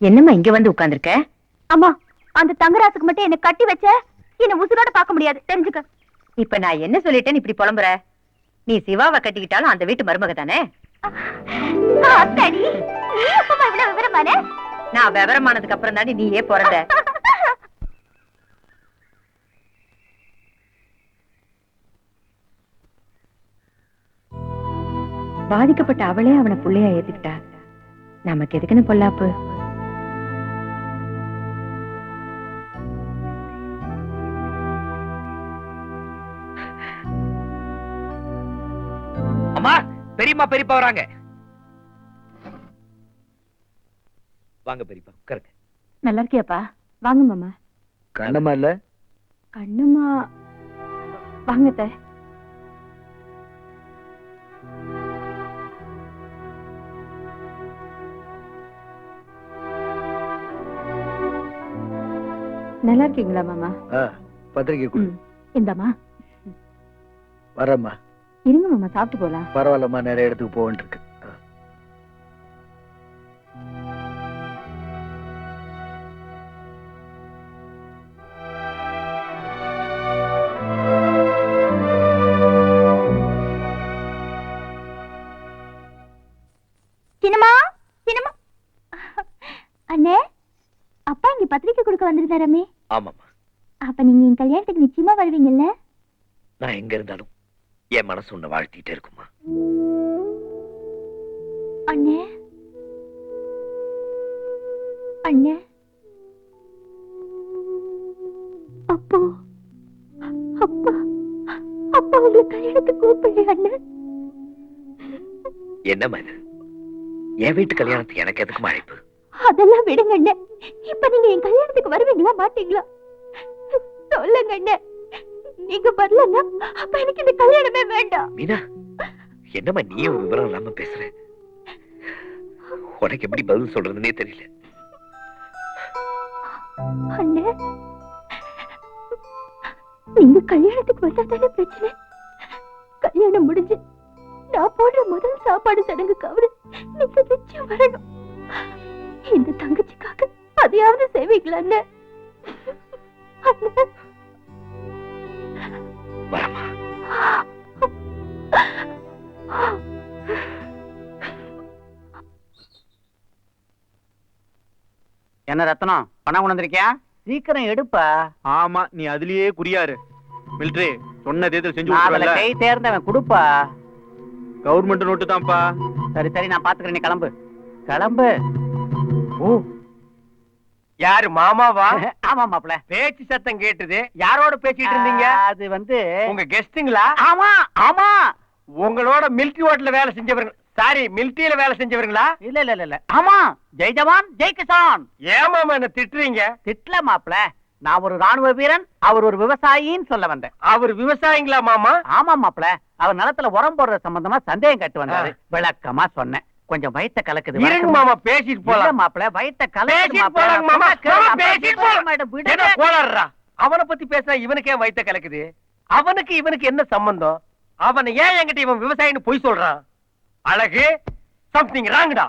என்னம்மா இங்க வந்து உட்கார்ந்திருக்க? அம்மா, அந்த தங்கராசுக்கு மட்டும் என்ன கட்டி வச்ச என்ன உசுரோட பார்க்க முடியாது, தெரிஞ்சுக்க. இப்ப நான் என்ன சொல்லிட்டேன்னு இப்படி புலம்புற? நீ சிவாவை கட்டிக்கிட்டாலும் அந்த வீட்டு மருமக தானே? அத்தாடி, நீ எப்பமா இவ்வளவு விவரமான? நான் விவரமானதுக்கு அப்புறம் தாண்டி நீயே பிறந்த. பாதிக்கப்பட்ட அவளே அவனை புள்ளையா ஏத்துக்கிட்டா. நமக்கு எதுக்குன்னு பொல்லாப்பு? அம்மா, பெரியம்மா பெரியப்பா வராங்க. வாங்க பெரியப்பா, உட்காருங்க. நல்லா இருக்கியாப்பா? வாங்க மாமா. கண்ணம்மா இல்ல? கண்ணுமா வாங்கத்த. நல்லா இருக்கீங்களா மாமா? பத்திரிக்கை கொடு. இந்தாமா. வரம்மா. இருங்க மாமா, சாப்பிட்டு போலாம். பரவாயில்லம்மா, நிறைய இடத்துக்கு போவேன் இருக்கு. சின்னம்மா, சின்னம்மா. அண்ணே, அப்பா இங்க பத்திரிக்கை கொடுக்க வந்திருந்தாரமே? ஆமாம்மா. அப்ப நீங்க என் கல்யாணத்துக்கு நிச்சயமா வருவீங்கல்ல? நான் எங்க இருந்தாலும் என் மனசு உன்னை வாழ்த்திட்டே இருக்குமா. அண்ணே, அண்ணே. அப்போ அப்பா அப்பா உங்களை கல்யாணத்துக்கு கூப்பிடு அண்ணே. என்னம்மா இது? என் வீட்டு கல்யாணத்துக்கு எனக்கு எதுக்கு அழைப்பு? அதெல்லாம் விடுங்க அண்ணே. இப்ப நீங்க என் கல்யாணத்துக்கு வருவீங்களா மாட்டீங்களா? சொல்லுங்க அண்ணே. நீங்க வரலன்னா அப்ப எனக்கு இந்த கல்யாணமே வேண்டாம். மீனா, என்னம்மா நீ ஒரு விவரம் இல்லாம பேசுற? உனக்கு எப்படி பதில் சொல்றதுன்னே தெரியல. அண்ணே, நீங்க கல்யாணத்துக்கு வந்தா தானே பிரச்சனை. கல்யாணம் முடிஞ்சு நான் போடுற முதல் சாப்பாடு சடங்குக்காவது நீங்க நிச்சயம் வரணும். இந்த தங்கச்சிக்காக அதையாவது செய்வீங்களா அண்ணே? வரமா. என்ன ரத்னம், பணம் கொண்டு வந்திருக்கியா? சீக்கிரம் எடுப்பா. ஆமா, நீ அதுலயே குறியாரு. மிலிட்டரி சொன்ன தேர்தல் செஞ்சு அதுல கை தேர்ந்தவன் கொடுப்பா. கவர்மெண்ட் நோட்டு தான்ப்பா. சரி சரி, நான் பாத்துக்கிறேன், நீ கிளம்பு கிளம்பு. ஓ, யாரு மாமாவா? ஆமா மாப்ள. பேச்சு சத்தம் கேட்டுது. யாரோட பேசிட்டு இருந்தீங்க? அது வந்து உங்க கெஸ்டுங்களா? ஆமா ஆமா. உங்களோட மிலிட்டரி ஹோட்டல்ல வேலை செஞ்சவங்க. சாரி, மிலிட்டரியில வேலை செஞ்சவங்களா? இல்ல இல்ல இல்ல இல்ல. ஆமா, ஜெய் ஜவான் ஜெய் கிசான். ஏமாமா என்ன திட்டுறீங்க? திட்டல மாப்ள, நான் ஒரு ராணுவ வீரன், அவர் ஒரு விவசாயின்னு சொல்ல வந்தேன். அவர் விவசாயிங்களா மாமா? ஆமா மாப்ள, அவர் நிலத்துல உரம் போடுற சம்பந்தமா சந்தேகம் கேட்டு வந்தாரு. விளக்கமா சொன்னேன். கொஞ்சம் வயித்த கலக்குது. இருங்க மாமா, பேசிட்டு போலாம். மாப்ள, வயித்த கலக்குது பேசிட்டு போலாம் மாமா. பேசிட்டு போலாம். அவனை பத்தி பேசினா இவனுக்கே வயித்த கலக்குது. அவனுக்கு இவனுக்கு என்ன சம்பந்தம்? அவனை ஏன் என்கிட்ட இவன் விவசாயின்னு பொய் சொல்றான்? அழகு, சம்திங் ராங்கடா.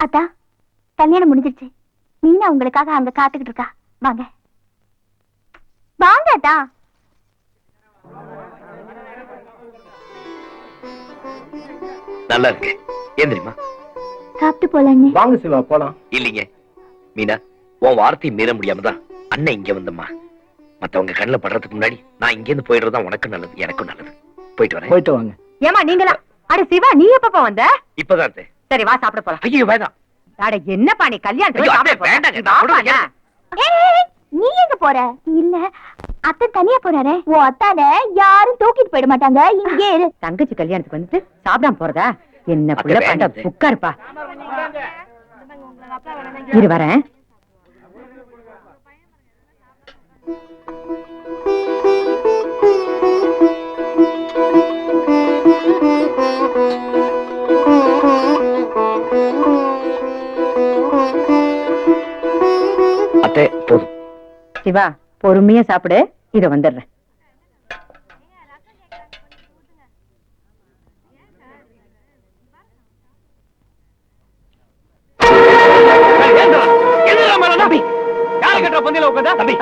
அத்தா, கல்யாணம் முடிஞ்சிருச்சு. மீனா உங்களுக்காக அங்க காத்துக்கிட்டு இருக்கா. வாங்க வாங்க அத்தா. நல்லா இருக்கு. ஏன் தெரியுமா? சாப்பிட்டு போலான்னு. வாங்க சிவா, போலாம். இல்லீங்க மீனா, உன் வார்த்தையை மீற முடியாம தான் அண்ணன் இங்க வந்தம்மா. மத்தவங்க கண்ணுல படுறதுக்கு முன்னாடி நான் இங்க இருந்து போயிடுறதா உனக்கும் நல்லது, எனக்கும் நல்லது. போயிட்டு வரேன். போயிட்டு வாங்க. ஏமா நீங்களா? அட சிவா, நீ எப்பப்பா வந்த? இப்பதான். சரி வா, சாப்பிட போலாம். ஐயோ வேண்டாம். அட என்னப்பா நீ கல்யாணத்துக்கு சாப்பிட போற? வேண்டாங்க. நீ எங்க போற? இல்ல, அத்தை தனியா போறாரே. ஓ அத்தான யாரும் தூக்கிட்டு போயிட மாட்டாங்க, இங்கே இரு. தங்கச்சி கல்யாணத்துக்கு வந்துட்டு சாப்பிடாம போறதா? என்ன புள்ள பண்ண புக்காருப்பா. இரு வரேன். அத்தை போதும். சிவா பொறுமையா சாப்பிடு, இத வந்துடுறேன். யாரு கட்டுற பந்தியில உட்காந்தா தம்பி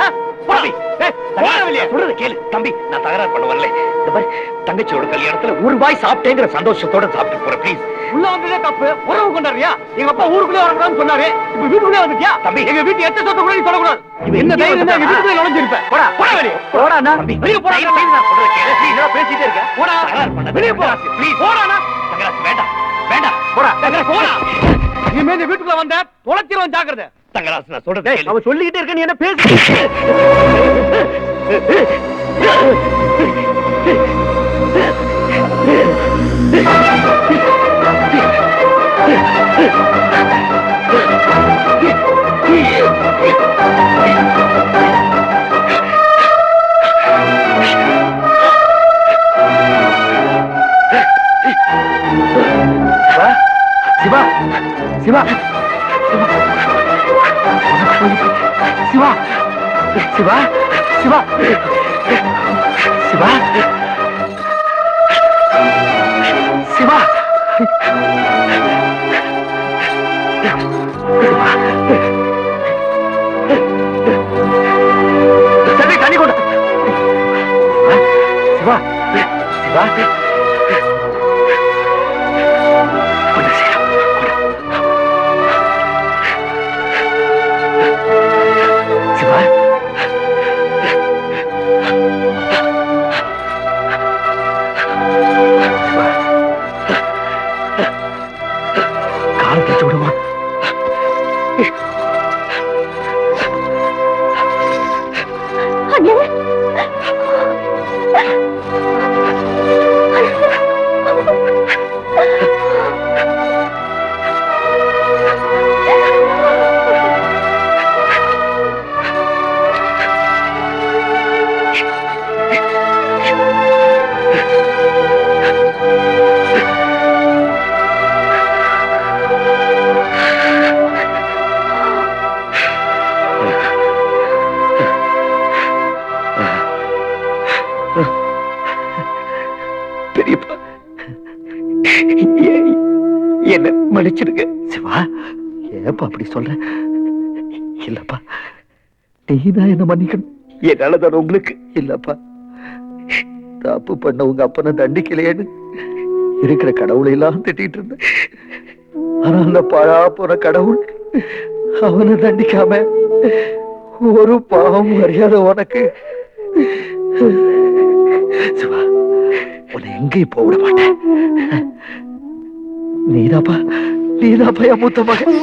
சொல்றது கேளு தம்பி, நான் தகராறு பண்ண வரல. இந்த மாதிரி தங்கச்சியோட கல்யாணத்துல ரூபாய் சாப்பிட்டேங்கிற சந்தோஷத்தோட சாப்பிட்டு போற ப்ளீஸ். உள்ள வந்ததே தப்பு, உறவு கொண்டாடுறியா? எங்க அப்பா ஊருக்குள்ளே வரக்கூடாதுன்னு சொன்னாரு, இப்ப வீட்டுக்குள்ளே வந்துட்டியா? தம்பி, எங்க வீட்டு எட்ட சொத்த கூட நீ சொல்லக்கூடாது. இவன் என்ன எங்கேயோ தைரியம் இருந்தா எங்க வந்துட்டானா? வீட்டுக்குள்ளே நுழைஞ்சிருப்ப. போடா போடா வெளியே. போடா அண்ணா. வெளியே போடா. நான் சொல்றது கேளு. நீ இதெல்லாம் பேசிட்டே இருக்க. போடா. தகராறு பண்ணாத. வெளியே போ. ப்ளீஸ் போடாண்ணா. தங்கராஜ் வேண்டாம் வேண்டாம் போடா தங்கராஜ் போடா. இனிமே இந்த வீட்டுக்குள்ள வந்த தொலைச்சிருவன் ஜாக்கிரதை. தங்கராஜ் நான் சொல்றது கேளு. அவ சொல்லிக்கிட்டே இருக்க, நீ என்ன பேசு. சிவா சிவா சிவா சிவா சிவா சிவா சிவா சரி தண்ணி கொண்டு சிவா சிவா சிவா காலை தச்சு விடுமா? அண்ணே பெரியப்பா என்ன மன்னிச்சிடுங்க. சிவா ஏப்பா அப்படி சொல்ற? இல்லப்பா நீதான் என்ன மன்னிக்கணும். என்னாலதான் உங்களுக்கு இல்லப்பா. தப்பு பண்ண உங்க அப்பனை தண்டிக்கலையேன்னு இருக்கிற கடவுளை எல்லாம் திட்டிட்டு இருந்தேன். ஆனா அந்த பழா போற கடவுள் அவனை தண்டிக்காம ஒரு பாவம் அறியாத உனக்கு சிவா உன்னை எங்கேயும் போக விட மாட்டேன். நீதாப்பா என் மூத்த மகன்.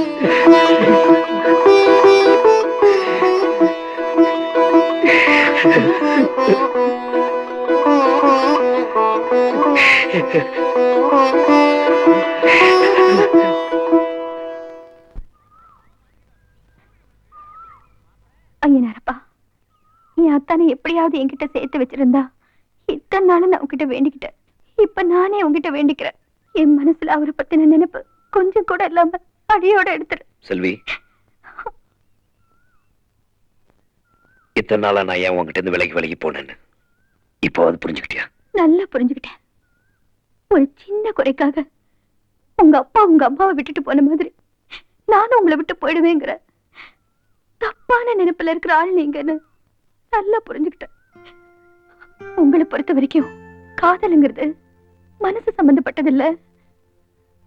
ஐயனாரப்பா, என் அத்தானை எப்படியாவது என்கிட்ட சேர்த்து வச்சிருந்தா இத்தனை நாளும் நான் உங்ககிட்ட வேண்டிக்கிட்டேன். இப்ப நானே உங்ககிட்ட வேண்டிக்கிறேன். என் மனசுல அவரை பத்தின நினைப்பு கொஞ்சம் கூட இல்லாம அடியோட எடுத்துரு. செல்வி, இத்தனை நாளா நான் ஏன் உங்ககிட்ட இருந்து விலகி போனேன்னு இப்போ அது புரிஞ்சுக்கிட்டியா? நல்லா புரிஞ்சுக்கிட்டேன். ஒரு சின்ன குறைக்காக உங்க அப்பா உங்க அம்மாவை விட்டுட்டு போன மாதிரி நானும் உங்களை விட்டு போயிடுவேங்கிற தப்பான நினைப்புல இருக்கிற ஆள் நீங்கன்னு நல்லா புரிஞ்சுக்கிட்டேன். உங்களை பொறுத்த வரைக்கும் காதலுங்கிறது மனசு சம்பந்தப்பட்டது இல்ல,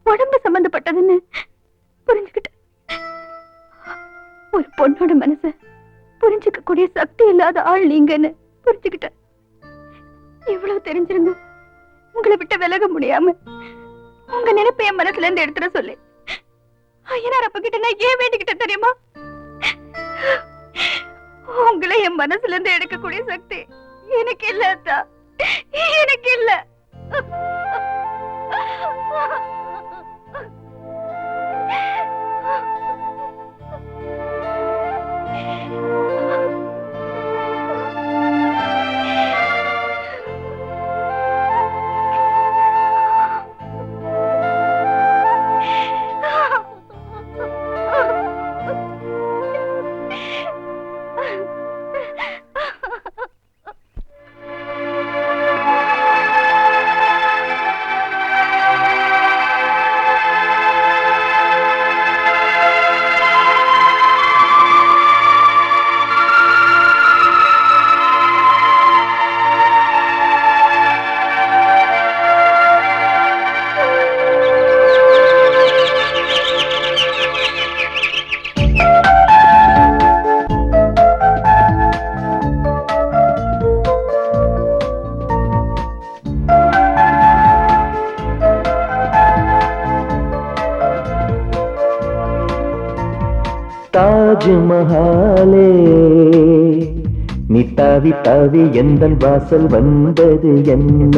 உடம்பு சம்பந்தப்பட்டதுன்னு புரிஞ்சுக்கிட்டேன். ஒரு பொண்ணோட மனச புரிஞ்சுக்க கூடிய சக்தி இல்லாத ஆள் நீங்கன்னு புரிஞ்சுக்கிட்டேன். இவ்வளவு தெரிஞ்சிருந்தும் உங்களை விட்டு விலக முடியாம உங்க நினைப்ப என் மனசுல இருந்து எடுத்துட சொல்லி ஐயனார் அப்ப கிட்ட நான் ஏன் வேண்டிக்கிட்டேன் தெரியுமா? உங்களை என் மனசுல இருந்து எடுக்கக்கூடிய சக்தி எனக்கு இல்ல அத்தா, எனக்கு இல்ல. தாஜ்மஹாலே நீ தாவி தாவி எந்தன் வாசல் வந்தது என்ன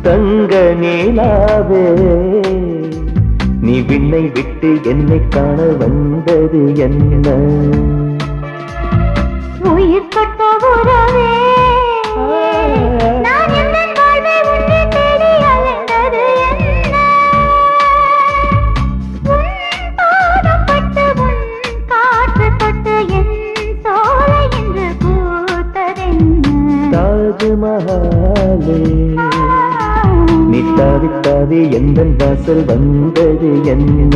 தங்க நீலாவே நீ விண்ணை விட்டு என்னை காண வந்தது என்ன உயிர் தொட்ட உறவே நான் எந்தன் வாழ்வை உன்னை தேடி அலைந்தது என்ன உன் பாதம் பட்டு உன் காற்று தொட்டு என் சோலை என்று பூத்ததென்ன தாஜ்மஹாலே நீ தாவி தாவி எந்தன் வாசல் வந்தது என்ன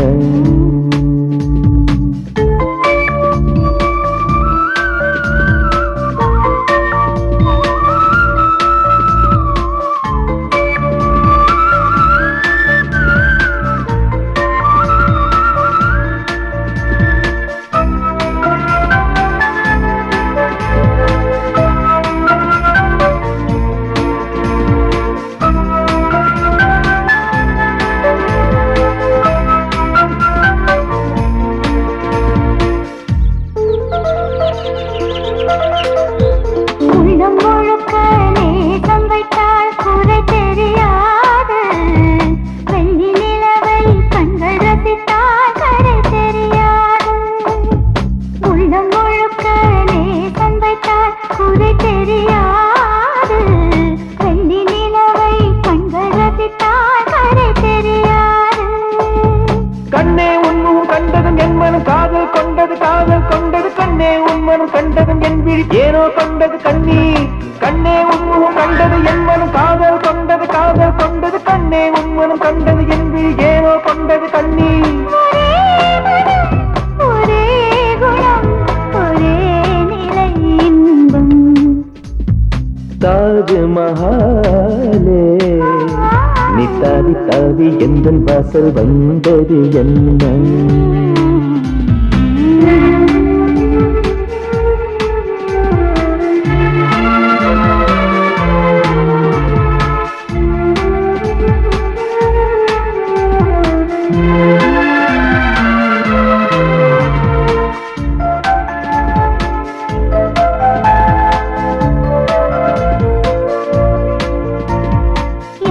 உள்ளம் முழுக்க நேசம் வைத்தால் குறை தெரியாது வெள்ளி நிலவை கண்கள் ரசித்தால் கரை தெரியாது உள்ளம் முழுக்க நேசம் வைத்தால் குறை தெரியாது வெள்ளி நிலவை கண்கள் ரசித்தால் கரை தெரியாது கண்ணே உன்முகம் கண்டதும் என் மனம் காதல் கொண்டது கண்ணே உன்மனம் கண்டதும் என் விழி ஏனோ கொண்டது கண்ணீர் கண்ணே உன்முகம் கண்டது என் மனம் காதல் கொண்டது கண்ணே உன்மனம் கண்டது என் விழி ஏனோ கொண்டது கண்ணீர் ஒரே குணம் ஒரே நிலை இன்பம் தாஜ்மஹாலே நீ தாவி தாவி எந்தன் வாசல் வந்தது என்ன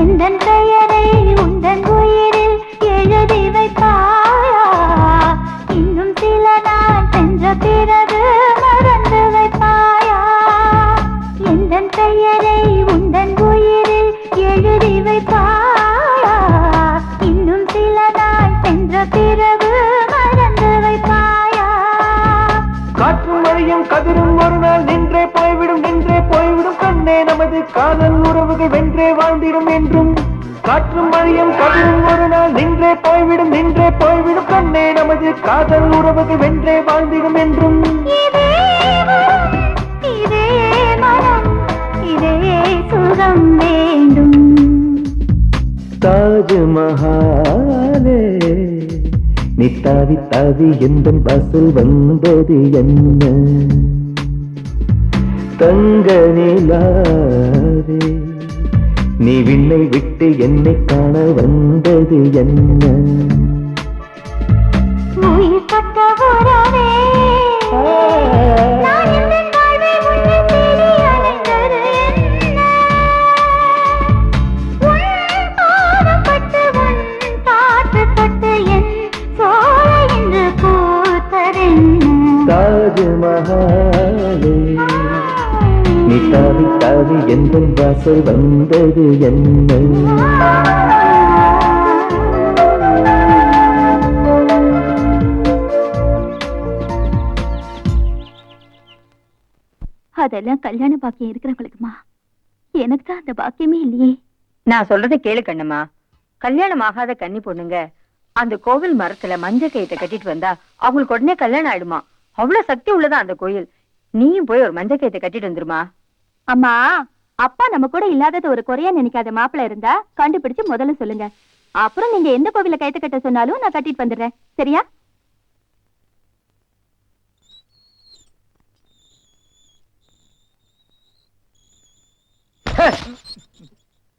எந்தன் பெயரை உந்தன் உயிரில் எழுதி வைப்பாயா இன்னும் சில நாள் சென்ற பிறகு மறந்து வைப்பாயா எந்தன் பெயரை உந்தன் உயிரில் எழுதி வைப்பாயா இன்னும் சில நாள் சென்ற பிறகு மறந்து வைப்பாயா காற்றும் மழையும் கதிரும் ஒரு நாள் நின்றே போய்விடும் கண்ணே நமது காதல் உறவுகள் வென்றே வாழ்ந்திடும் என்றும் காற்றும் மழையும் கதிரும் ஒரு நாள் நின்றே போய்விடும் கண்ணே நமது காதல் உறவுகள் வென்றே வாழ்ந்திடும் என்றும் இதே மனம், இதே மனம் இதே சுகம் வேண்டும் தாஜ்மஹாலே நீ தாவி தாவி எந்தன் வாசல் வந்தது என்ன தங்க நிலாவே நீ விண்ணை விட்டு என்னை காண வந்தது என்ன உயிர் தொட்ட உறவே நான் எந்தன் வாழ்வை உன்னை தேடி அலைந்தது என்ன உன் பாதம் பட்டு உன் காற்று தொட்டு என் சோலை என்று பூத்ததென்ன தாஜ்மஹாலே நீ தாவி தாவி எந்தன் வாசல் வந்தது என்ன அதெல்லாம் கல்யாண பாக்கியம் இருக்கிறவங்களுக்குமா எனக்கு தான் அந்த பாக்கியமே இல்லையே நான் சொல்றதை கேளு கண்ணம்மா. கல்யாணம் ஆகாத கன்னி பொண்ணுங்க அந்த கோவில் மரத்துல மஞ்ச கயித்தை கட்டிட்டு வந்தா அவங்களுக்கு உடனே கல்யாணம் ஆயிடுமா. அவ்வளவு சக்தி உள்ளதா அந்த கோயில். நீயும் போய் ஒரு மஞ்ச கயித்தை கட்டிட்டு வந்துருமா. அம்மா, அப்பா நம்ம கூட இல்லாதது ஒரு குறையா நினைக்காத மாப்பிள்ள இருந்தா கண்டுபிடிச்சு முதல்ல சொல்லுங்க. அப்புறம் நீங்க எந்த கோவில கயித்து கட்ட சொன்னாலும் நான் கட்டிட்டு வந்துடுறேன். சரியா?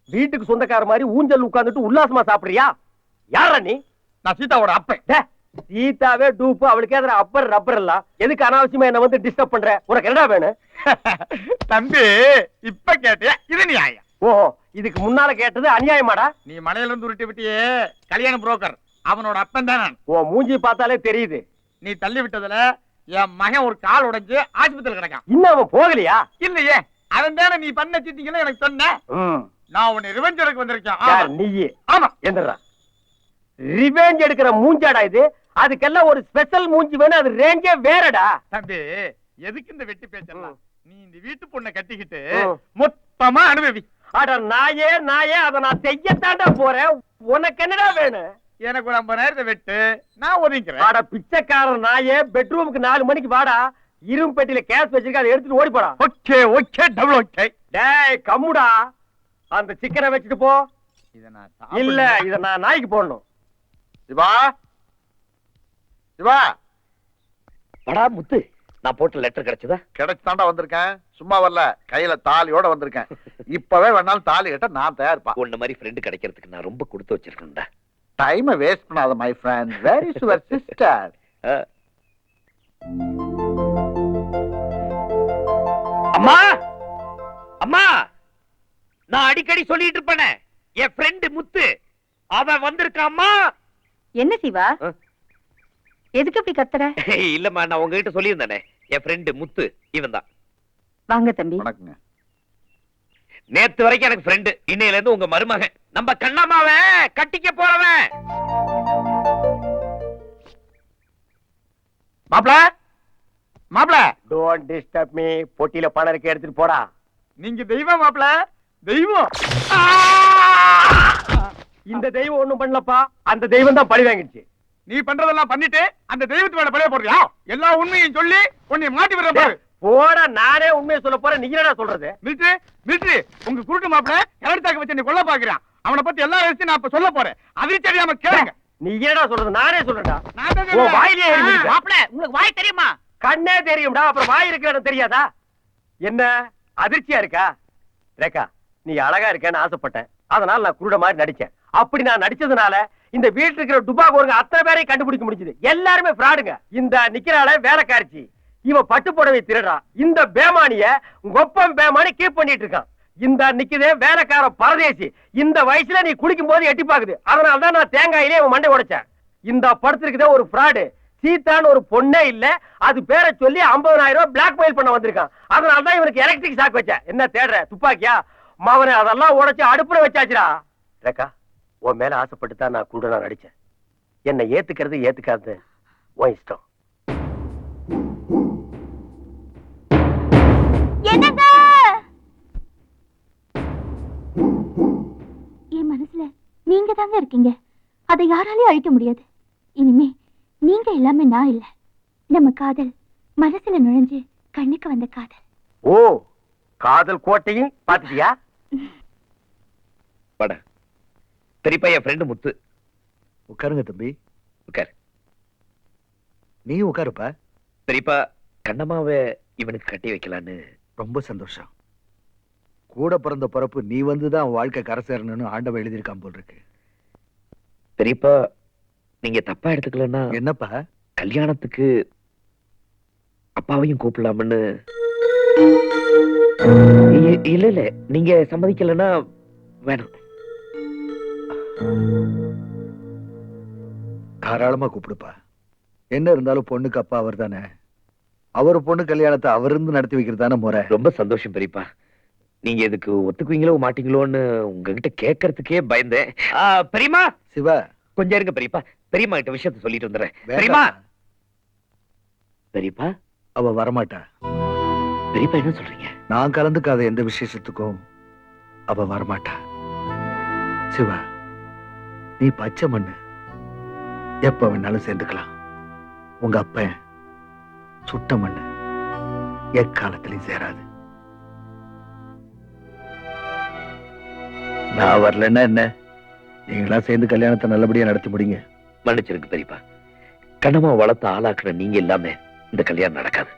வீட்டுக்கு சொந்தக்கார மாதிரி ஊஞ்சல் உட்கார்ந்துட்டு உல்லாசமா சாப்பிடுறியா? யாரா நீ? நான் சீதாவோட அப்பன். சீதாவே டூப்பு, அவளுக்கு எதிர அப்பர் ரப்பர் எல்லாம் எதுக்கு அனாவசியமா என்ன வந்து டிஸ்டர்ப் பண்ற? உனக்கு என்னடா வேணும்? தம்பி இப்ப கேட்டியா இது நியாயம். ஓஹோ, இதுக்கு முன்னால கேட்டது அநியாயமாடா? நீ மலையில இருந்து உருட்டி விட்டியே கல்யாண புரோக்கர், அவனோட அப்பன் தான் நான். ஓ மூஞ்சி பார்த்தாலே தெரியுது. நீ தள்ளி விட்டதுல என் மகன் ஒரு கால் உடைஞ்சு ஆஸ்பத்திரியில் கிடக்கான். இன்னும் அவன் போகலையா? இல்லையே, அவன் தானே நீ பண்ண சிட்டிங்கன்னு எனக்கு சொன்ன. நான் உன்னை ரிவெஞ்ச் எடுக்க வந்திருக்கேன். ஆமா. நீயே? ஆமா. எந்திரா. ரிவெஞ்ச் எடுக்கிற மூஞ்சாடா இது? அதுக்கெல்லாம் ஒரு ஸ்பெஷல் மூஞ்சி வேணும், அது ரேஞ்சே வேறடா. தம்பி எதுக்கு இந்த வெட்டி பேச்செல்லாம்? நீ இந்த வீட்டு பொண்ணை கட்டிக்கிட்டு மொத்தமா அனுபவி. அட நாயே நாயே, அதை நான் செய்யத்தாண்டா போறேன். உனக்கு என்னடா வேணும்? எனக்கு ஒரு 50,000 வெட்டு, நான் ஒதுங்கிறேன். அட பிச்சைக்காரன் நாயே, பெட்ரூமுக்கு 4 மணிக்கு வாடா. இரும்பு பெட்டியில கேஸ் வச்சிருக்க, அதை எடுத்துட்டு ஓடி போடா. Okay okay, double okay. டேய் கம்முடா, அந்த சிக்கனை வச்சுட்டு போ. இத நான் இல்ல, இத நான் நாய்க்கு போடணும். சிவா சிவா, படா முத்து, நான் போட்ட லெட்டர் கிடைச்சதா? கிடைச்சுதாண்டா வந்திருக்கேன். சும்மா வரல, கையில தாலியோட வந்திருக்கேன். இப்பவே வேணாலும் தாலி கட்ட நான் தயார்ப்பா. உன்ன மாதிரி ஃப்ரெண்டு கிடைக்கிறதுக்கு நான் ரொம்ப கொடுத்து வச்சிருக்கேன்டா. டைமை வேஸ்ட் பண்ணாத my friend. Where is your sister? அம்மா அம்மா, நான் அடிக்கடி சொல்லிட்டு இருப்பேனே, என் ஃப்ரெண்டு முத்து அவன் வந்திருக்காம்மா. என்ன சிவா, எதுக்கு இப்படி கத்துற? இல்லம்மா, நான் உங்ககிட்ட சொல்லியிருந்தேனே, என் ஃப்ரெண்டு முத்து இவன் தான். வாங்க தம்பி. வணக்கங்க. நேத்து வரைக்கும் எனக்கு ஃப்ரெண்டு, இன்னையில இருந்து உங்க மருமகன், நம்ம கண்ணம்மாவை கட்டிக்க போறவன். மாப்ள மாப்ள, டோன்ட் டிஸ்டர்ப் மீ. பொட்டியில பணம் இருக்கு, எடுத்துட்டு போடா. நீங்க தெய்வம் மாப்ள, தெய்வம். இந்த தெய்வம் ஒண்ணும் பண்ணலப்பா, அந்த தெய்வம் தான் பழி வாங்கிடுச்சு. நீ பண்றதெல்லாம் பண்ணிட்டு அந்த தெய்வத்து மேல பழைய போடுறியா? எல்லா உண்மையும் சொல்லி உன்னை மாட்டி விடுற பாரு. போடா, நானே உண்மையை சொல்ல போறேன். நீங்க என்னடா சொல்றது? மிலிட்டரி மிலிட்டரி, உங்க குருட்டு மாப்ள கரடுத்தாக்க வச்சு நீ கொல்ல பாக்குறான். அவனை பத்தி எல்லா விஷயத்தையும் நான் இப்ப சொல்ல போறேன். அதிர்ச்சி தெரியாம கேளுங்க. நீ என்னடா சொல்றது? நானே சொல்றேன்டா. நான் தான் உன் சொல்றேன். வாயிலே எறும்பு இருக்கு. மாப்பிள, உங்களுக்கு வாய் தெரியுமா? கண்ணே தெரியும்டா, அப்புறம் வாய் இருக்கிற இடம் தெரியாதா? என்ன அதிர்ச்சியா இருக்கா? ரேகா, நீ அழகா இருக்கேன்னு ஆசைப்பட்டேன், அதனால நான் குருட மாதிரி நடிச்சேன். அப்படி நான் நடிச்சதுனால இந்த வீட்டுல இருக்கிற டுபாகோருங்க அத்தனை பேரையும் கண்டுபிடிக்க முடிஞ்சது. எல்லாருமே ஃப்ராடுங்க. இந்த நிக்கிறாளே வேலைக்காரிச்சி, இவன் பட்டு புடவை திருடா. இந்த பேமானிய கொப்பம் பேமானி கீப் பண்ணிட்டு இருக்கான். இந்த நிக்குதே வேலைக்கார பரதேசி, இந்த வயசுல நீ குளிக்கும் போது எட்டி பாக்குது. அதனாலதான் நான் தேங்காயிலே அவன் மண்டை உடைச்சேன். இந்த படத்திற்குதே ஒரு ஃப்ராடு, சீதான்னு ஒரு பொண்ணே இல்ல, அது பேரை சொல்லி 50,000 ரூபாய் பிளாக்மெயில் பண்ண வந்திருக்கான். அதனாலதான் இவனுக்கு எலக்ட்ரிக் ஷாக் வச்சேன். என்ன தேடுற? துப்பாக்கியா? மவனை அதெல்லாம் உடைச்சு அடுப்புல வச்சாச்சுடா. ரேகா, உன் மேல ஆசைப்பட்டு தான் நான் கூட நான் நடிச்சேன். என்னை ஏத்துக்கிறது ஏத்துக்காது உன் இஷ்டம். என்னங்க? என் மனசுல நீங்க தாங்க இருக்கீங்க, அதை யாராலையும் அழிக்க முடியாது. இனிமே நீங்க எல்லாமே நான் இல்ல. நம்ம காதல் மனசுல நுழைஞ்சு கண்ணுக்கு வந்த காதல். ஓ, காதல் கோட்டையும் பாத்துட்டியா? பட பெரியப்பா, என் ஃப்ரெண்டு முத்து. உட்காருங்க தம்பி. உட்காரு. நீ உட்காருப்பா. பெரியப்பா, கண்ணம்மாவை இவனுக்கு கட்டி வைக்கலான்னு. ரொம்ப சந்தோஷம். கூட பிறந்த பிறப்பு நீ வந்துதான் வாழ்க்கை கரை சேரணும்னு ஆண்டவன் எழுதியிருக்கான் போல் இருக்கு. பெரியப்பா, நீங்க தப்பா எடுத்துக்கலன்னா என்னப்பா? கல்யாணத்துக்கு அப்பாவையும் கூப்பிடலாம்னு. இல்ல இல்ல, நீங்க சம்மதிக்கலன்னா வேணாம். தாராளமா கூப்பிடுப்பா. என்ன இருந்தாலும் பொண்ணுக்கு அப்பா அவர் தானே. அவர் பொண்ணு கல்யாணத்தை அவர் இருந்து நடத்தி வைக்கிறது தானே முறை. ரொம்ப சந்தோஷம் பெரியப்பா. நீங்க இதுக்கு ஒத்துக்குவீங்களோ மாட்டீங்களோன்னு உங்ககிட்ட கேட்கறதுக்கே பயந்தேன். பெரியமா, சிவா, கொஞ்சம் இருங்க பெரியப்பா. பெரியம்மா கிட்ட விஷயத்த சொல்லிட்டு வந்துடுறேன். வேண்டாம். பெரியமா, பெரியப்பா, அவ வரமாட்டா. பெரியப்பா என்ன சொல்றீங்க? நான் கலந்துக்காத எந்த விசேஷத்துக்கும் அவ வரமாட்டா. சிவா, நீ பச்சை மண்ணு, எப்ப வேணாலும் சேர்ந்துக்கலாம். உங்க அப்பன் சுட்ட மண்ணு, எக்காலத்திலையும் சேராது. நான் வரலன்னா என்ன, நீங்களா சேர்ந்து கல்யாணத்தை நல்லபடியா நடத்தி முடிங்க. மன்னிச்சிருக்கு பெரியப்பா. கண்ணம்மா வளர்த்த ஆளாக்குற நீங்க இல்லாம இந்த கல்யாணம் நடக்காது.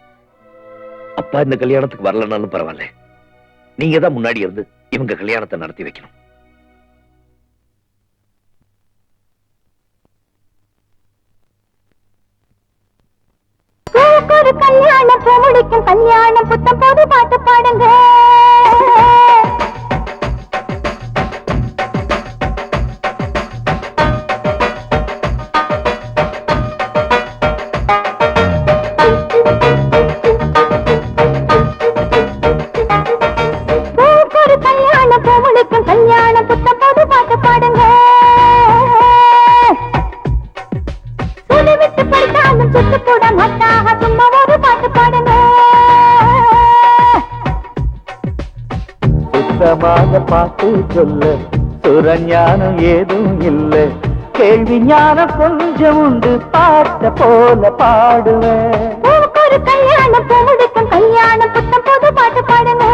அப்பா இந்த கல்யாணத்துக்கு வரலனாலும் பரவாயில்ல, நீங்க தான் முன்னாடி இருந்து இவங்க கல்யாணத்தை நடத்தி வைக்கணும். ஒரு கல்யாணம் பூ முடிக்கும் கல்யாணம் புத்தம் போது பாட்டு பாடுங்க ஒரு கல்யாணம் பூ முடிக்கும் கல்யாணம் புத்தம் போது பாட்டு பாடுங்க விட்டு படித்தாலும் சுட்டு கூட மாட்டாக சும்மா ஒரு பாட்டு பாடுங்க சுத்தமாக பாட்டு சொல்ல சுரஞானம் ஏதும் இல்லை கேள்வி ஞானம் கொஞ்சம் உண்டு பாட்ட போல பாடுவேன் ஒரு கல்யாணம் பூ முடிக்கும் கல்யாணம் புத்தம் போது பாட்டு பாடுங்க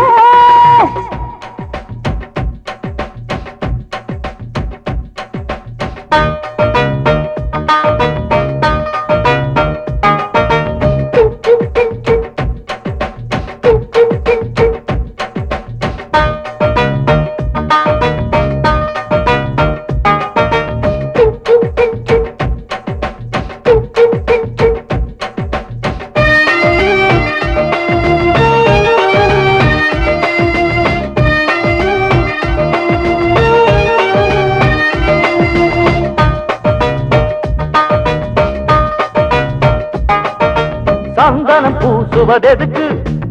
சந்தனம் பூசுவதெதுக்கு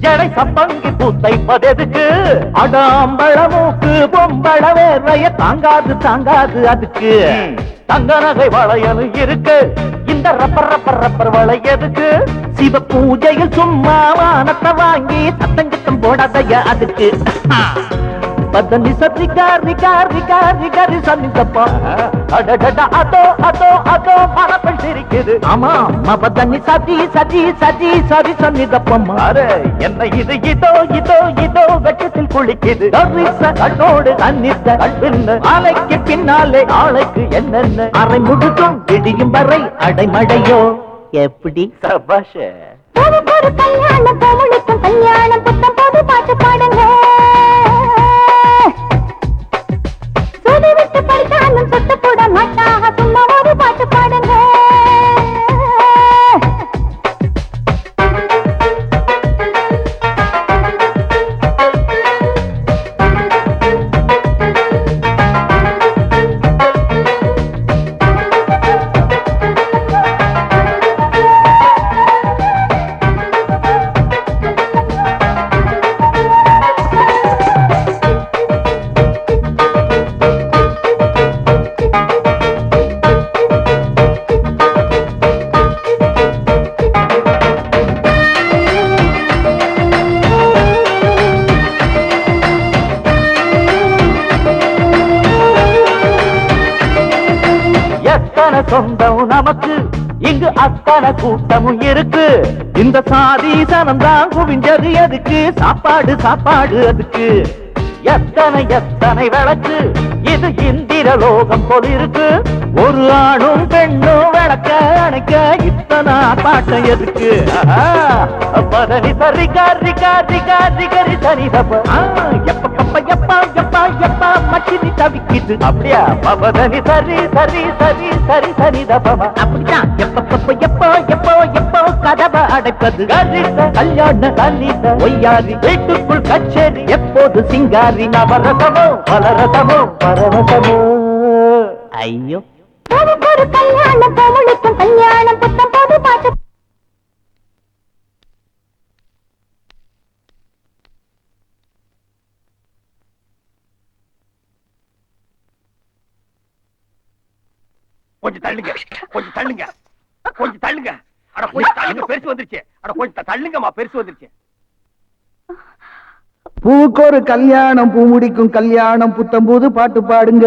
ஜடை சப்பங்கி பூத்தைப்பதெதுக்கு அடாம்பழ மூக்கு பொம்பள வேர்வைய தாங்காது தாங்காது அதுக்கு தங்க நகை வளையல் இருக்கு இந்த ரப்பர் ரப்பர் ரப்பர் வளையதுக்கு சிவ பூஜையில் சும்மா வானத்தை வாங்கி சத்தங்கிட்டம் போடாதைய அதுக்கு பதனி சரி காரி காரி காரி காரி சன்னிதப்பா அடடட அதோ அதோ அதோ மனப்பெண் சிரிக்குது ஆமா பதனி சதி சதி சதி சரி சன்னிதப்பம் அரே என்ன இது இதோ இதோ இதோ வெட்டத்தில் குளிக்குது கண்ணோடு அன்னித்த கண்பின்னு ஆலைக்கு பின்னாலே ஆளைக்கு என்னென்ன அரை முழுதும் விடியும் வரை அடைமடையோ எப்படி சபாஷ ஒரு கல்யாணம் பூ முடிக்கும் கல்யாணம் புத்தம் போது பாட்டு பாடுங்க விட்டு படித்தாலும் சுட்டு கூட மாட்டாக சும்மா ஒரு பாட்டு பாடுங்க சொந்தம் நமக்கு இங்கு அத்தனை கூட்டமும் இருக்கு இந்த சாதி சனம் தான் குவிஞ்சது எதுக்கு சாப்பாடு சாப்பாடு அதுக்கு எத்தனை எத்தனை விளக்கு இது இந்திர லோகம் போல் இருக்கு ஒரு ஆணும் பெண்ணும் விளக்க அணைக்க இத்தனை பாட்டம் எதுக்கு பதனி சரி காரி காரி காரி கரி சரி தப்ப எப்ப எப்ப எப்பா எப்பா எப்பா மச்சினி தவிக்குது அப்படியா பதனி சரி சரி சரி சரி சரி தப்பமா அப்படிதான் எப்ப எப்போ எப்போ எப்போ கதவை அடைப்பது கல்யாண கல்லித ஒய்யாரி வீட்டுக்குள் கச்சேரி எப்போது சிங்காரி நவரசமோ பலரசமோ பரவசமோ ஐயோ ஒரு கல்யாணம் பூ முடிக்கும் கல்யாணம் புத்தம் போது பாட்டு கொஞ்சம் தள்ளுங்க கொஞ்சம் தள்ளுங்க கொஞ்சம் தள்ளுங்க அட கொஞ்சம் தள்ளுங்க பெருசு வந்துருச்சு அட கொஞ்சம் தள்ளுங்கம்மா பெருசு வந்துருச்சு பூக்கு ஒரு கல்யாணம் பூ முடிக்கும் கல்யாணம் புத்தம்போது பாட்டு பாடுங்க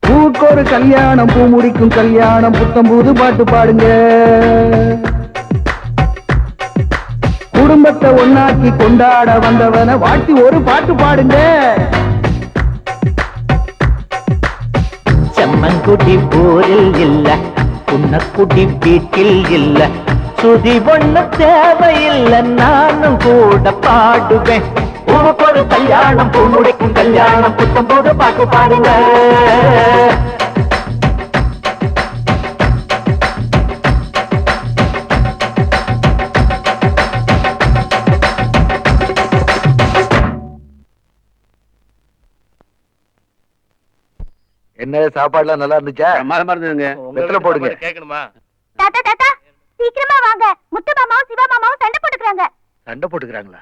பூக்கு ஒரு கல்யாணம் பூ முடிக்கும் கல்யாணம் புத்தம்போது பாட்டு பாடுங்க குடும்பத்தை ஒன்னாக்கி கொண்டாட வந்தவன வாட்டி ஒரு பாட்டு பாடுங்க செம்மங்குடி போரில் இல்ல புன்னக்குடி வீட்டில் இல்ல சுதி ஒண்ணு தேவையில்லை நானும் கூட பாடுவேன். உனக்கு ஒரு கல்யாணம் பூ முடிக்கும் கல்யாணம் புத்தம் போது பாட்டு பாடுங்க. என்ன சாப்பாடுலாம் நல்லா இருந்துச்சா? வெத்தலை போடுங்க. கேட்கணுமா? தாத்தா தாத்தா சீக்கிரமா வாங்க, முத்து மாமாவும் சிவா மாமாவும் சண்டை போட்டுக்கிறாங்க. சண்டை போட்டுக்கிறாங்களா?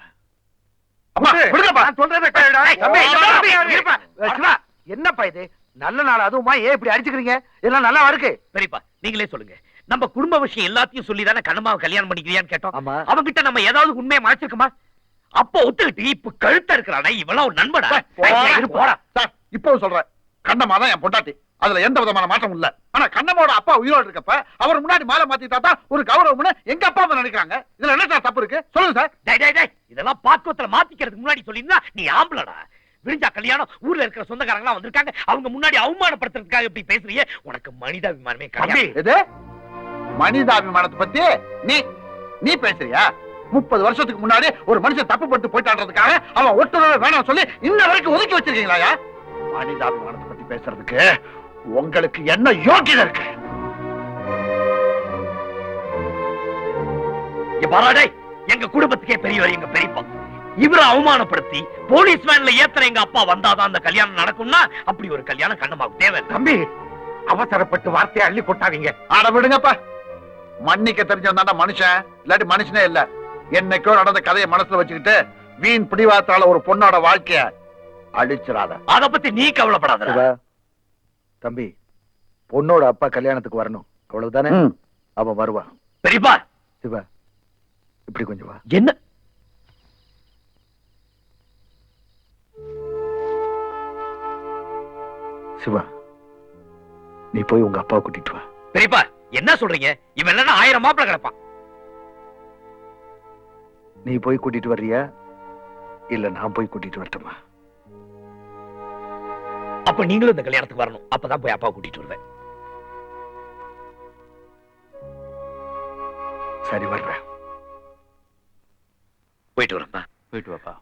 அம்மா, விடுங்கப்பா. நான் சொல்றதை கேளுடா. தம்பி, தம்பி, இருப்பா. சிவா, என்னப்பா இது நல்ல நாள் அதுவுமா ஏன் இப்படி அடிச்சுக்கிறீங்க? இதெல்லாம் நல்லா இருக்கு. பெரியப்பா நீங்களே சொல்லுங்க, நம்ம குடும்ப விஷயம் எல்லாத்தையும் சொல்லி தானே கண்ணம்மாவை கல்யாணம் பண்ணிக்கிறியான்னு கேட்டோம். ஆமா. அவங்கிட்ட நம்ம ஏதாவது உண்மையை மறைச்சிருக்கோமா? அப்போ ஒத்துக்கிட்டு இப்ப கழுத்த இருக்கிறானே இவெல்லாம் ஒரு நண்படா. போடா. சார், இப்பவும் சொல்றேன், கண்ணம்மா தான் என் பொண்டாட்டி. அதுல எந்த விதமான மாற்றம் இல்ல. ஆனா கண்ணம்மாவோட அப்பா உயிரோடு இருக்கப்ப அவர் முன்னாடி மாலை மாத்திட்டா தான் ஒரு கௌரவம்னு எங்க அப்பா அம்மா நினைக்கிறாங்க. இதுல என்ன சார் தப்பு இருக்கு? சொல்லுங்க சார். டேய் டேய் டேய், இதெல்லாம் பாக்குவத்துல மாத்திக்கிறதுக்கு முன்னாடி சொல்லிருந்தா நீ ஆம்பளடா. விரிஞ்சா கல்யாணம், ஊர்ல இருக்கிற சொந்தக்காரங்க வந்திருக்காங்க, அவங்க முன்னாடி அவமானப்படுத்துறதுக்காக இப்படி பேசுறியே, உனக்கு மனிதாபிமானமே தம்பி, கிடையாது. இது மனிதாபிமானத்தை பத்தி நீ பேசுறியா? 30 வருஷத்துக்கு முன்னாடி ஒரு மனுஷன் தப்பு பண்ணிட்டு போயிட்டான்றதுக்காக அவன் ஒட்டுறத வேணாம் சொல்லி இன்ன வரைக்கும் ஒதுக்கி வச்சிருக்கீங்களா? மனிதாபிமானத்தை பத்தி பேசுறதுக்கு உங்களுக்கு என்ன யோகியதை இருக்கு? டேய், எங்க குடும்பத்துக்கே பெரியவர் எங்க பெரியப்பா, இவரை அவமானப்படுத்தி போலீஸ் வேன்ல ஏத்துற எங்க அப்பா வந்தாதான் அந்த கல்யாணம் நடக்கும்னா அப்படி ஒரு கல்யாணம் கண்ணம்மாவுக்கு தேவை. தம்பி, அவசரப்பட்டு வார்த்தையை அள்ளி கொட்டாதீங்க. ஆட விடுங்கப்பா. மன்னிக்க தெரிஞ்சவன் தான் மனுஷன், இல்லாட்டி மனுஷனே இல்ல. என்னைக்கோ நடந்த கதையை மனசுல வச்சுக்கிட்டு வீண் பிடிவாத்தால ஒரு பொண்ணோட வாழ்க்கைய அழிச்சிடாத. அத பத்தி நீ கவலைப்படாத. தம்பி, பொண்ணோட அப்பா கல்யாணத்துக்கு வரணும், அவ்வளவுதானே? அவன் வருவான். பெரியப்பா, சிவா, இப்படி கொஞ்சம் வா. என்ன சிவா, நீ போய் உங்க அப்பாவை கூட்டிட்டு வா. பெரியப்பா என்ன சொல்றீங்க? இவன் இல்லன்னா 1000 மாப்பிளை கிடப்பான். நீ போய் கூட்டிட்டு வர்றியா இல்ல நான் போய் கூட்டிட்டு வரட்டுமா? அப்ப நீங்களும் இந்த கல்யாணத்துக்கு வரணும், அப்பதான் போய் அப்பா கூட்டிட்டு வருவேன். சரி, வர்றேன். போயிட்டு வரேன்ப்பா. போயிட்டு வாப்பா.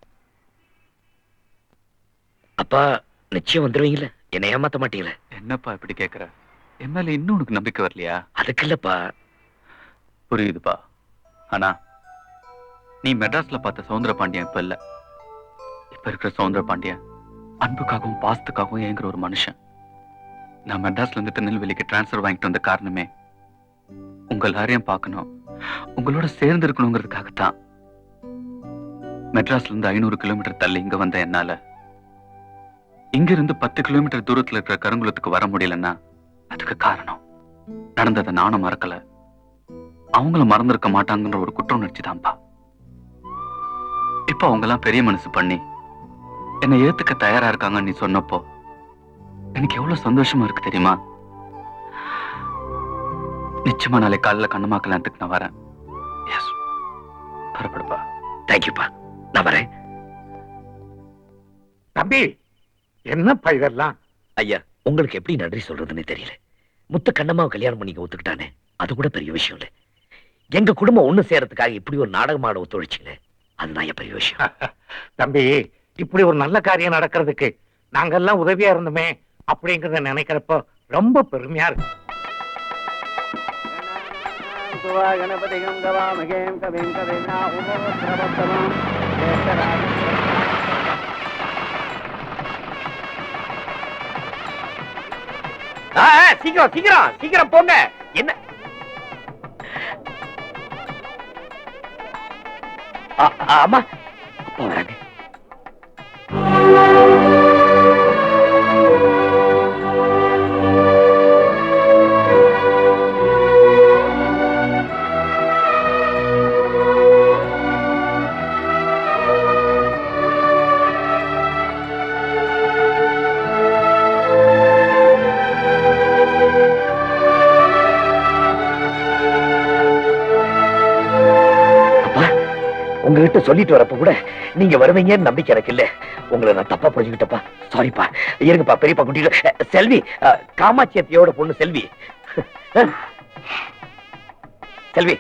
அப்பா நிச்சயம் வந்துருவீங்கல்ல? என்னை ஏமாத்த மாட்டீங்களே? என்னப்பா இப்படி கேக்குற? என் மேல இன்னும் உனக்கு நம்பிக்கை வரலையா? அதுக்கு இல்லப்பா. புரியுதுப்பா. ஆனா நீ மெட்ராஸ்ல பார்த்த சௌந்தர பாண்டியன் இப்ப இல்ல. இப்ப இருக்கிற சௌந்தர பாண்டியன் அன்புக்காகவும் பாசத்துக்காகவும் ஏங்குற ஒரு மனுஷன். நான் மெட்ராஸ்ல இருந்து திருநெல்வேலிக்கு டிரான்ஸ்பர் வாங்கிட்டு வந்த காரணமே உங்க எல்லாரையும் பார்க்கணும், உங்களோட சேர்ந்து இருக்கணுங்கிறதுக்காகத்தான். மெட்ராஸ்ல இருந்து 500 கிலோமீட்டர் தள்ளி இங்க வந்த என்னால இங்க இருந்து 10 கிலோமீட்டர் தூரத்துல இருக்கிற கருங்குளத்துக்கு வர முடியலன்னா அதுக்கு காரணம் நடந்ததை நானும் மறக்கல, அவங்களும் மறந்திருக்க மாட்டாங்கன்ற ஒரு குற்ற உணர்ச்சி தான்ப்பா. இப்ப அவங்க எல்லாம் பெரிய மனசு பண்ணி என்னை ஏத்துக்க தயாரா இருக்காங்கன்னு நீ சொன்னப்போ எனக்கு எவ்வளவு சந்தோஷமா இருக்கு தெரியுமா? நிச்சயமா நாளை காலையில கண்ணம்மா கல்யாணத்துக்கு நான் வரேன். எஸ், பரப்படுப்பா. தேங்க்யூப்பா, நான் வரேன். தம்பி, என்னப்பா இதெல்லாம்? ஐயா, உங்களுக்கு எப்படி நன்றி சொல்றதுன்னு தெரியல. முத்து கண்ணம்மாவை கல்யாணம் பண்ணிக்க ஒத்துக்கிட்டானே, அது கூட பெரிய விஷயம் இல்ல. எங்க குடும்பம் ஒண்ணு சேரத்துக்காக இப்படி ஒரு நாடகமாட ஒத்துழைச்சுங்க, அதுதான் பெரிய விஷயம். தம்பி, இப்படி ஒரு நல்ல காரியம் நடக்கிறதுக்கு நாங்கெல்லாம் உதவியா இருந்தோமே அப்படிங்கறத நினைக்கிறப்போ ரொம்ப பெருமையா இருக்கு. சீக்கிரம் சீக்கிரம் சீக்கிரம் போங்க. என்ன ஆமா, அப்பா வராங்க. உங்ககிட்ட சொல்லிட்டு வரப்ப கூட நீங்க வருவீங்கன்னு நம்பிக்கை எனக்கு இல்ல. உங்களை நான் தப்பா புரிஞ்சுக்கிட்டப்பா, சாரிப்பா. இருங்கப்பா, பெரியப்பா கூட்டிட்டு. செல்வி, காமாட்சியத்தையோட பொண்ணு செல்வி. செல்வி,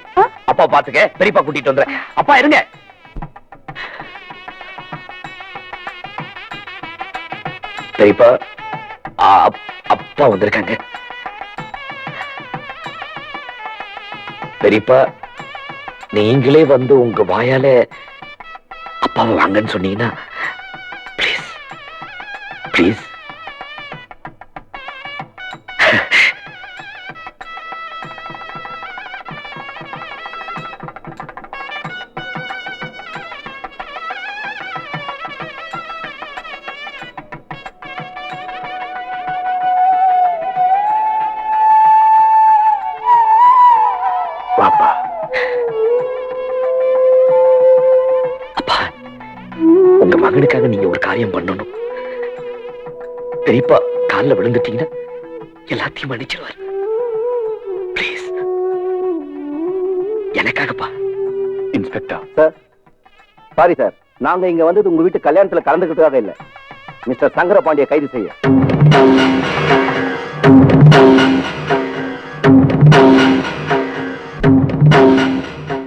அப்பா பாத்துக்க, பெரியப்பா கூட்டிட்டு வந்துறேன். அப்பா இருங்க. பெரியப்பா, அப்பா வந்திருக்காங்க. பெரியப்பா, நீங்களே வந்து உங்க வாயால அப்பாவை வாங்கன்னு சொன்னீங்கன்னா ப்ளீஸ் ப்ளீஸ். வாப்பா. அப்பா, உங்க மகனுக்காக நீங்க ஒரு காரியம் பண்ணணும். பெரியப்பா காலில் விழுந்துட்டீங்கன்னா எல்லாத்தையும் மன்னிச்சிருவார். ப்ளீஸ், எனக்காகப்பா. இன்ஸ்பெக்டர் சார், சாரி சார், நாங்க இங்க வந்தது உங்க வீட்டு கல்யாணத்துல கலந்துக்கிட்டதாக இல்ல, மிஸ்டர் சங்கர பாண்டிய கைது செய்ய.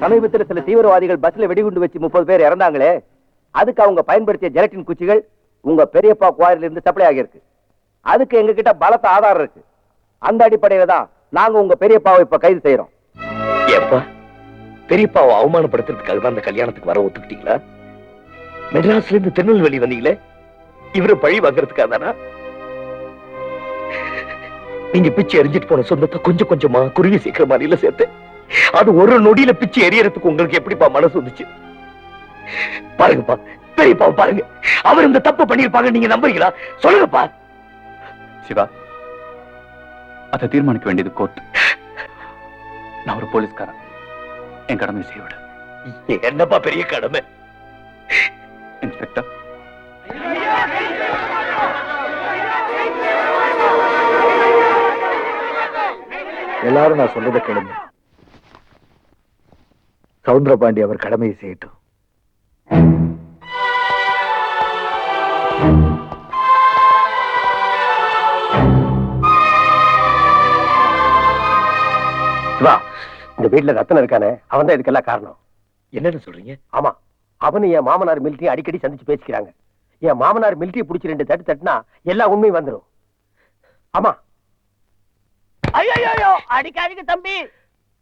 சமீபத்தில் சில தீவிரவாதிகள் பஸ்ல வெடிகுண்டு வச்சு 30 பேர் இறந்தாங்களே, அதுக்கு அவங்க பயன்படுத்திய ஜெலட்டின் குச்சிகள் உங்க பெரியப்பா குவாரில இருந்து சப்ளை ஆகியிருக்கு. அதுக்கு எங்க கிட்ட பலத்த ஆதாரம் இருக்கு. அந்த அடிப்படையில தான் நாங்க உங்க பெரியப்பாவை இப்ப கைது செய்யறோம். ஏப்பா, பெரியப்பாவை அவமானப்படுத்துறதுக்காக தான் அந்த கல்யாணத்துக்கு வர ஒத்துக்கிட்டீங்களா? மெட்ராஸ்ல இருந்து திருநெல்வேலி வந்தீங்களே, இவரு பழி வாங்குறதுக்காக தானா? நீங்க பிச்சு எரிஞ்சிட்டு போன சொந்தத்தை கொஞ்சம் கொஞ்சமா குருவி சீக்கிர மாதிரில சேர்த்து அது ஒரு நொடியில பிச்சு எரியறதுக்கு உங்களுக்கு எப்படிப்பா மனசு வந்துச்சு? பாருங்கப்பா, பெரியப்பா பாருங்க, அவர் இந்த தப்பு பண்ணிருப்பாங்க. நீங்க நம்புறீங்களா? சொல்லுங்கப்பா. சிவா, அதை தீர்மானிக்க வேண்டியது கோர்ட். நான் ஒரு போலீஸ்காரன், என் கடமை செய்ய விட. என்னப்பா பெரிய கடமை? இன்ஸ்பெக்டர், எல்லாரும் நான் சொல்றதை கேளுங்க. சவுந்தரபாண்டி அவர் கடமையை செய்யட்டும். சிவா, இந்த வீட்டுல ரத்தனம் இருக்கானே, அவன் தான் இதுக்கெல்லாம் காரணம். என்னன்னு சொல்றீங்க? ஆமா, அவனு என் மாமனார் மிலிட்டரி அடிக்கடி சந்திச்சு பேசிக்கிறாங்க. என் மாமனார் மிலிட்டரி புடிச்சு 2 தட்டு தட்டுனா எல்லா உண்மையும் வந்துடும். ஆமா. ஐயோ, அடிக்காதீங்க தம்பி.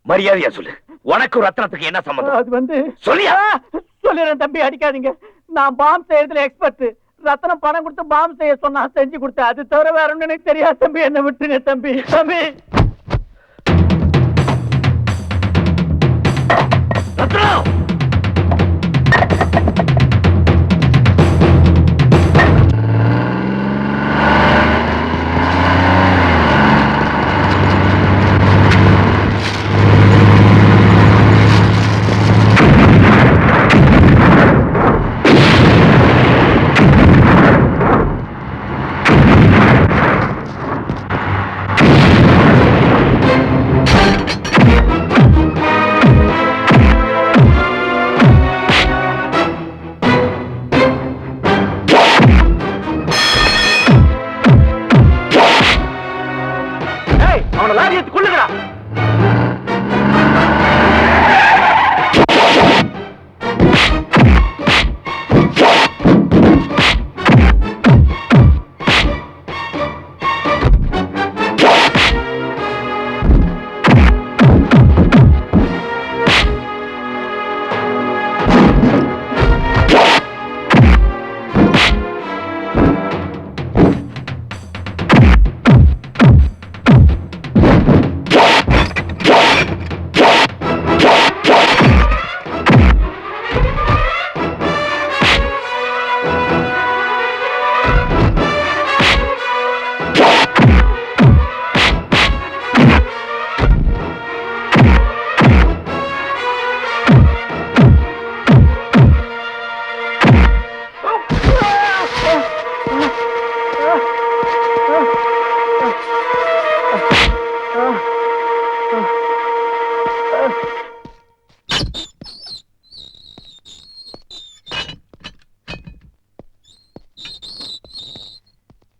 மரியாதையா சொல்லு, உனக்கு ரத்னத்துக்கு என்ன சம்பந்தம்? அது வந்து சொல்லியா? சொல்லிடுறேன் தம்பி, அடிக்காதீங்க. நான் பாம் செய்யறதுல எக்ஸ்பர்ட். ரத்தனம் பணம் கொடுத்து பாம் செய்ய சொன்னா செஞ்சு கொடுத்தேன். அது தவிர வேற ஒண்ணு எனக்கு தெரியாது தம்பி. என்ன விட்டுருங்க தம்பி. தம்பி, ரத்னம்! அவனை லாரி எடுத்து கொள்ளுங்கடா.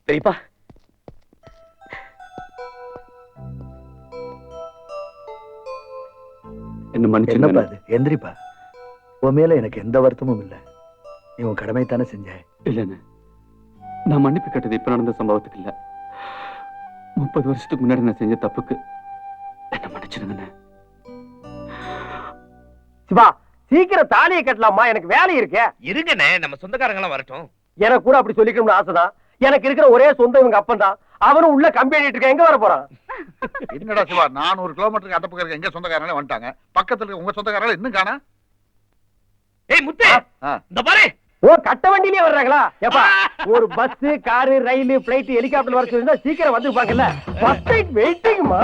பெரியப்பா, என்ன மன்னிச்சு என்னப்பா அது எந்திரிப்பா. உன் மேல எனக்கு எந்த வருத்தமும் இல்ல. நீ உன் கடமை தானே செஞ்ச. இல்லண்ணே, நான் மன்னிப்பு கேட்டது இப்ப நடந்த சம்பவத்துக்கு இல்ல, 30 வருஷத்துக்கு முன்னாடி நான் செஞ்ச தப்புக்கு என்ன மன்னிச்சிருங்கண்ணே. சிவா, சீக்கிரம் தாலியை கட்டலாமா, எனக்கு வேலை இருக்கே. இருங்கண்ணே, நம்ம சொந்தக்காரங்க எல்லாம் வரட்டும். எனக்கு கூட அப்படி சொல்லிக்கணும்னு ஆசைதான். எனக்கு இருக்கிற ஒரே சொந்தம் இவங்க அப்பன் தான். அவனும் உள்ள கம்பி அடிட்டு இருக்க, எங்க வர போறான்? என்னடா சிவா, 400 கிலோமீட்டருக்கு அந்த பக்கம் இருக்க எங்க சொந்தக்காரங்களே வந்துட்டாங்க. பக்கத்துல இருக்க உங்க சொந்தக்காரங்கள இன்னும் காணா? ஏய் முத்து, இந்த பாரு. ஓ, கட்ட வண்டியிலே வர்றாங்களா? ஏப்பா, ஒரு பஸ், காரு, ரயில், பிளைட், ஹெலிகாப்டர் வர சொல்லிருந்தா சீக்கிரம் வந்துப்பாங்கல்ல. First time வெயிட்டிங்மா.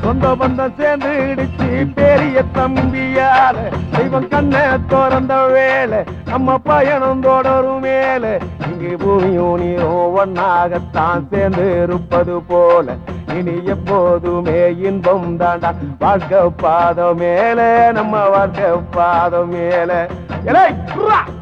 சொந்த பந்தம் சேர்ந்து இடிச்சு பெரிய தம்பியால தெய்வம் கண்ண திறந்த வேலை நம்ம பயணம் தொடரும் மேல இங்கு பூமியும் நீரும் ஒன்னாகத்தான் சேர்ந்து இருப்பது போல இனி எப்போதுமே இன்பம் தாண்டா வாழ்க்கை பாதம் மேல நம்ம வாழ்க்கை பாதம் மேல